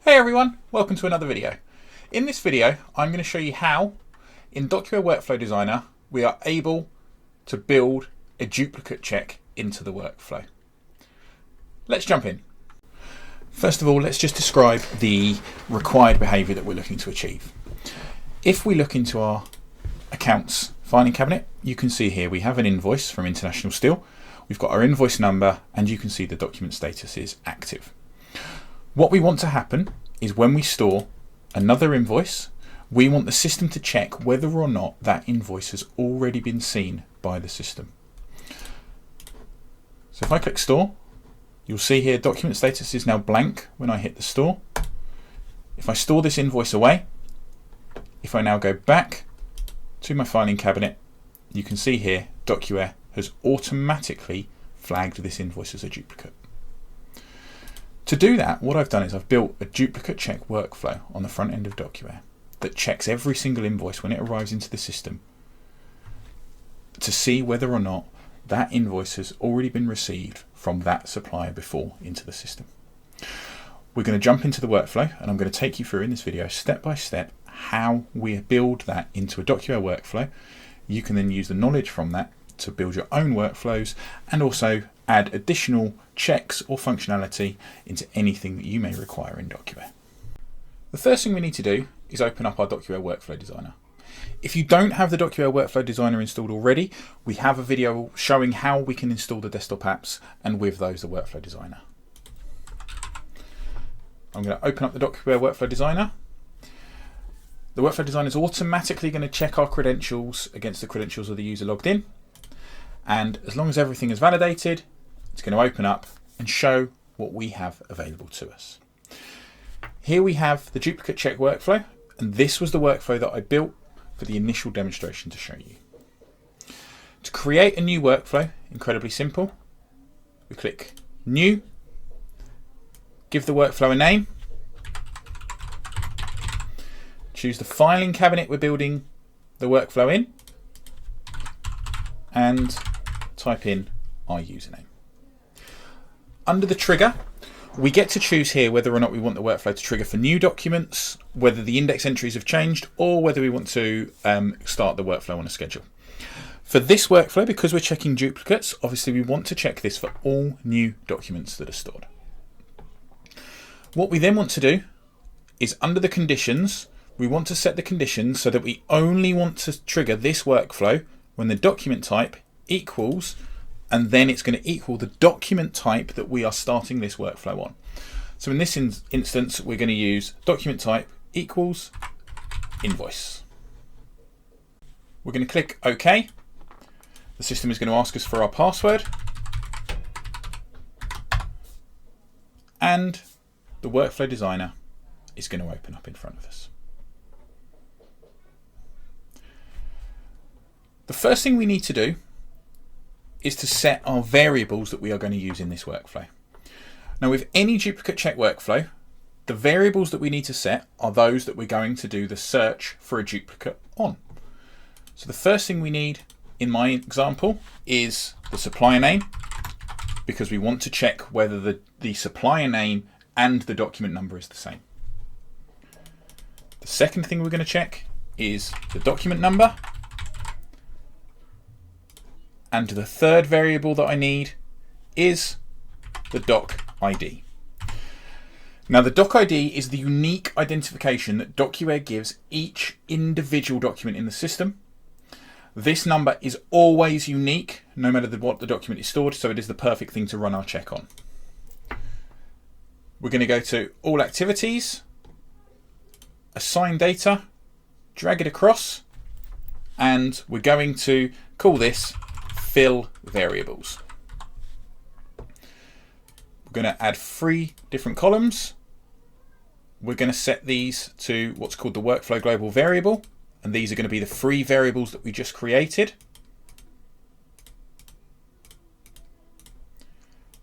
Hey everyone, welcome to another video. In this video, I'm going to show you how, in DocuWare Workflow Designer, we are able to build a duplicate check into the workflow. Let's jump in. First of all, let's just describe the required behaviour that we're looking to achieve. If we look into our accounts filing cabinet, you can see here we have an invoice from International Steel. We've got our invoice number and you can see the document status is active. What we want to happen is when we store another invoice, we want the system to check whether or not that invoice has already been seen by the system. So if I click store, you'll see here document status is now blank when I hit the store. If I store this invoice away, if I now go back to my filing cabinet, you can see here DocuWare has automatically flagged this invoice as a duplicate. To do that, what I've done is I've built a duplicate check workflow on the front end of DocuWare that checks every single invoice when it arrives into the system to see whether or not that invoice has already been received from that supplier before into the system. We're going to jump into the workflow and I'm going to take you through in this video step by step how we build that into a DocuWare workflow. You can then use the knowledge from that to build your own workflows and also add additional checks or functionality into anything that you may require in DocuWare. The first thing we need to do is open up our DocuWare Workflow Designer. If you don't have the DocuWare Workflow Designer installed already, we have a video showing how we can install the desktop apps and with those the Workflow Designer. I'm going to open up the DocuWare Workflow Designer. The Workflow Designer is automatically going to check our credentials against the credentials of the user logged in. And as long as everything is validated, it's going to open up and show what we have available to us. Here we have the duplicate check workflow, and this was the workflow that I built for the initial demonstration to show you. To create a new workflow, incredibly simple. We click New, give the workflow a name, choose the filing cabinet we're building the workflow in, and type in our username. Under the trigger, we get to choose here whether or not we want the workflow to trigger for new documents, whether the index entries have changed, or whether we want to start the workflow on a schedule. For this workflow, because we're checking duplicates, obviously we want to check this for all new documents that are stored. What we then want to do is under the conditions, we want to set the conditions so that we only want to trigger this workflow when the document type equals, and then it's going to equal the document type that we are starting this workflow on. So in this instance, we're going to use document type equals invoice. We're going to click OK. The system is going to ask us for our password. And the Workflow Designer is going to open up in front of us. The first thing we need to do is to set our variables that we are going to use in this workflow. Now with any duplicate check workflow, the variables that we need to set are those that we're going to do the search for a duplicate on. So the first thing we need in my example is the supplier name, because we want to check whether the supplier name and the document number is the same. The second thing we're going to check is the document number. And the third variable that I need is the doc ID. Now the doc ID is the unique identification that DocuWare gives each individual document in the system. This number is always unique, no matter what the document is stored, so it is the perfect thing to run our check on. We're going to go to All Activities, Assign Data, drag it across, and we're going to call this Fill Variables. We're going to add 3 different columns. We're going to set these to what's called the Workflow Global Variable, and these are going to be the 3 variables that we just created.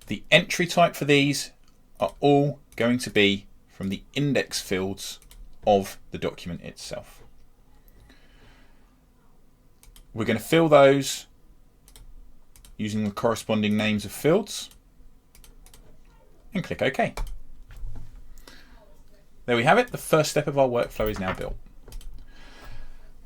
The entry type for these are all going to be from the index fields of the document itself. We're going to fill those using the corresponding names of fields and click OK. There we have it. The first step of our workflow is now built.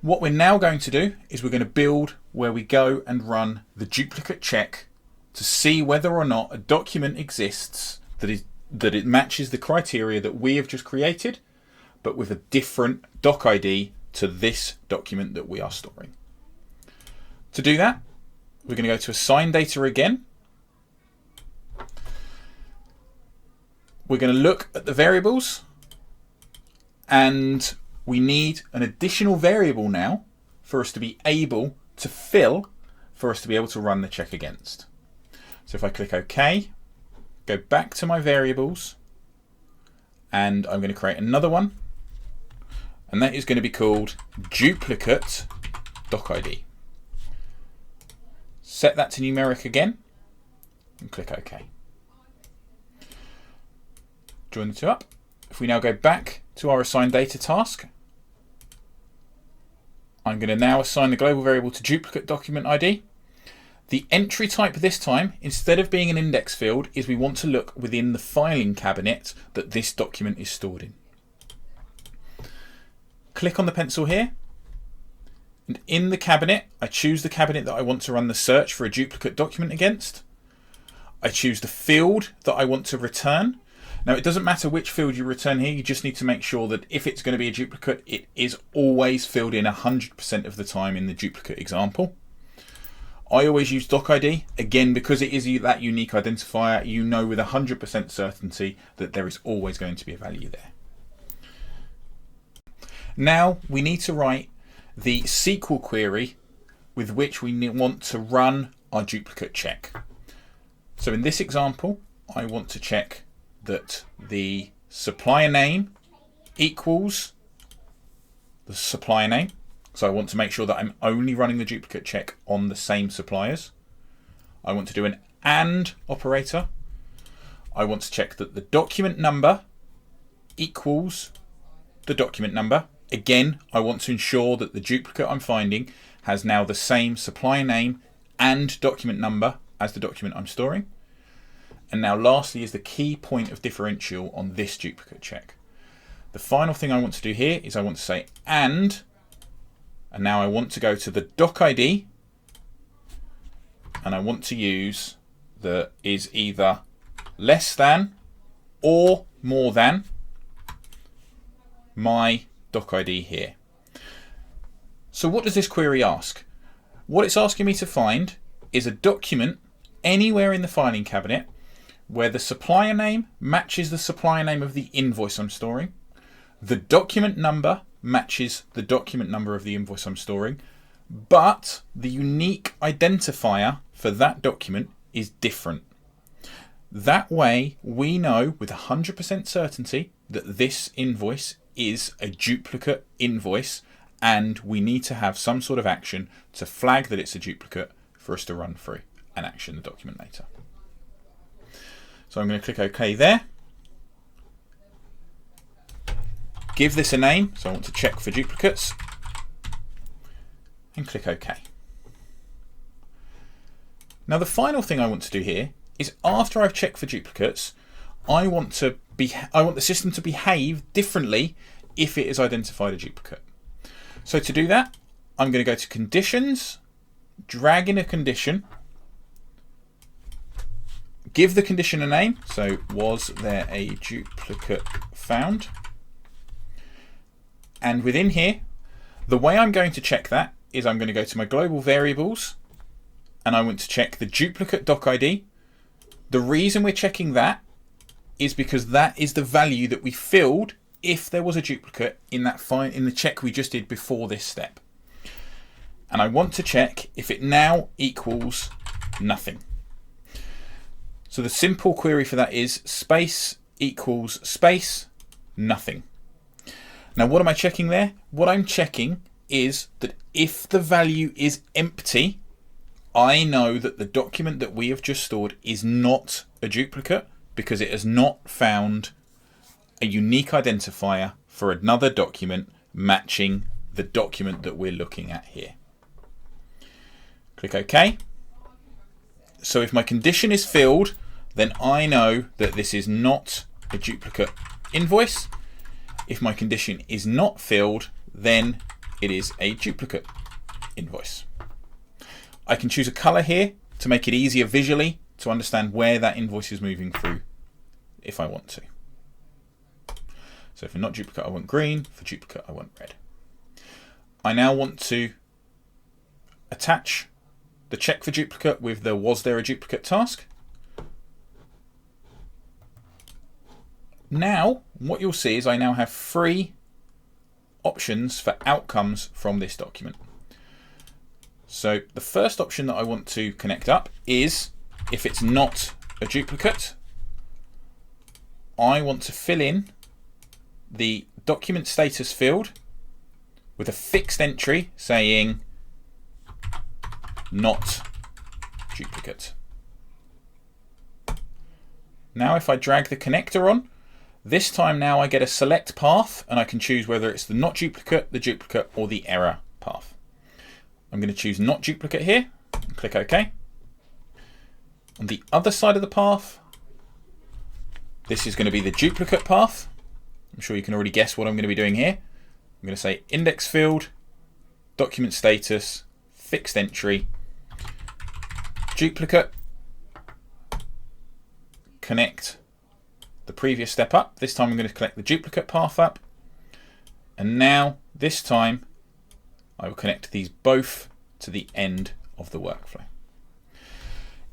What we're now going to do is we're going to build where we go and run the duplicate check to see whether or not a document exists that it matches the criteria that we have just created, but with a different doc ID to this document that we are storing. To do that, we're going to go to assign data again. We're going to look at the variables, and we need an additional variable now for us to be able to fill, for us to be able to run the check against. So if I click OK, go back to my variables, and I'm going to create another one, and that is going to be called duplicate doc ID. Set that to numeric again, and click OK. Join the two up. If we now go back to our assign data task, I'm going to now assign the global variable to duplicate document ID. The entry type this time, instead of being an index field, is we want to look within the filing cabinet that this document is stored in. Click on the pencil here, and in the cabinet, I choose the cabinet that I want to run the search for a duplicate document against. I choose the field that I want to return. Now, it doesn't matter which field you return here, you just need to make sure that if it's going to be a duplicate, it is always filled in 100% of the time in the duplicate example. I always use doc ID, again, because it is that unique identifier, you know with 100% certainty that there is always going to be a value there. Now, we need to write the SQL query with which we want to run our duplicate check. So in this example, I want to check that the supplier name equals the supplier name. So I want to make sure that I'm only running the duplicate check on the same suppliers. I want to do an AND operator. I want to check that the document number equals the document number. Again, I want to ensure that the duplicate I'm finding has now the same supplier name and document number as the document I'm storing. And now lastly is the key point of differential on this duplicate check. The final thing I want to do here is I want to say and now I want to go to the doc ID, and I want to use the is either less than or more than my doc ID here. So what does this query ask? What it's asking me to find is a document anywhere in the filing cabinet where the supplier name matches the supplier name of the invoice I'm storing, the document number matches the document number of the invoice I'm storing, but the unique identifier for that document is different. That way we know with 100% certainty that this invoice is a duplicate invoice, and we need to have some sort of action to flag that it's a duplicate for us to run through and action the document later. So I'm going to click OK there. Give this a name, so I want to check for duplicates, and click OK. Now the final thing I want to do here is after I've checked for duplicates, I want the system to behave differently if it has identified a duplicate. So to do that, I'm going to go to Conditions, drag in a condition, give the condition a name, so was there a duplicate found? And within here, the way I'm going to check that is I'm going to go to my global variables, and I want to check the duplicate doc ID. The reason we're checking that is because that is the value that we filled if there was a duplicate in the check we just did before this step. And I want to check if it now equals nothing. So the simple query for that is space equals space nothing. Now what am I checking there? What I'm checking is that if the value is empty, I know that the document that we have just stored is not a duplicate because it has not found a unique identifier for another document matching the document that we're looking at here. Click OK. So if my condition is filled, then I know that this is not a duplicate invoice. If my condition is not filled, then it is a duplicate invoice. I can choose a color here to make it easier visually to understand where that invoice is moving through if I want to. So for not duplicate, I want green. For duplicate, I want red. I now want to attach the check for duplicate with the was there a duplicate task. Now, what you'll see is I now have 3 options for outcomes from this document. So the first option that I want to connect up is if it's not a duplicate, I want to fill in the document status field with a fixed entry saying not duplicate. Now if I drag the connector on, this time now I get a select path and I can choose whether it's the not duplicate, the duplicate, or the error path. I'm going to choose not duplicate here and click OK. On the other side of the path, this is going to be the duplicate path. I'm sure you can already guess what I'm going to be doing here. I'm going to say index field, document status, fixed entry, duplicate, connect the previous step up. This time I'm going to connect the duplicate path up. And now, this time, I will connect these both to the end of the workflow.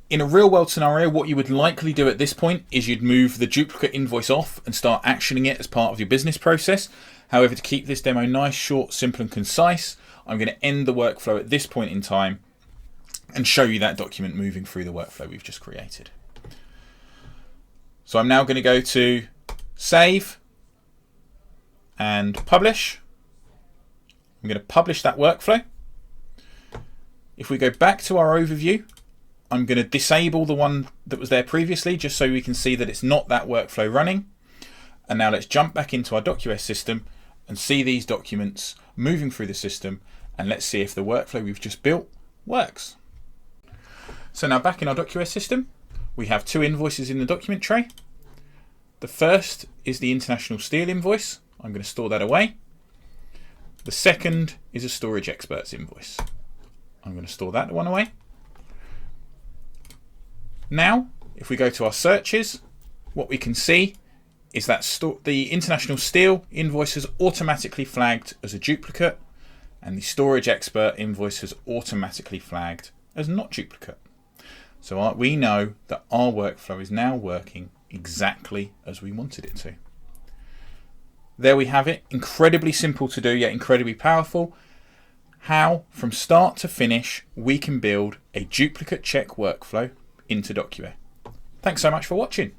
In a real world scenario, what you would likely do at this point is you'd move the duplicate invoice off and start actioning it as part of your business process. However, to keep this demo nice, short, simple and concise, I'm going to end the workflow at this point in time and show you that document moving through the workflow we've just created. So I'm now going to go to save and publish. I'm going to publish that workflow. If we go back to our overview, I'm going to disable the one that was there previously just so we can see that it's not that workflow running. And now let's jump back into our DocuWare system and see these documents moving through the system, and let's see if the workflow we've just built works. So now back in our DocuWare system, we have 2 invoices in the document tray. The first is the International Steel invoice. I'm going to store that away. The second is a Storage Experts invoice. I'm going to store that one away. Now, if we go to our searches, what we can see is that the International Steel invoice has automatically flagged as a duplicate, and the Storage Expert invoice has automatically flagged as not duplicate. So we know that our workflow is now working exactly as we wanted it to. There we have it. Incredibly simple to do, yet incredibly powerful. How, from start to finish, we can build a duplicate check workflow into DocuWare. Thanks so much for watching.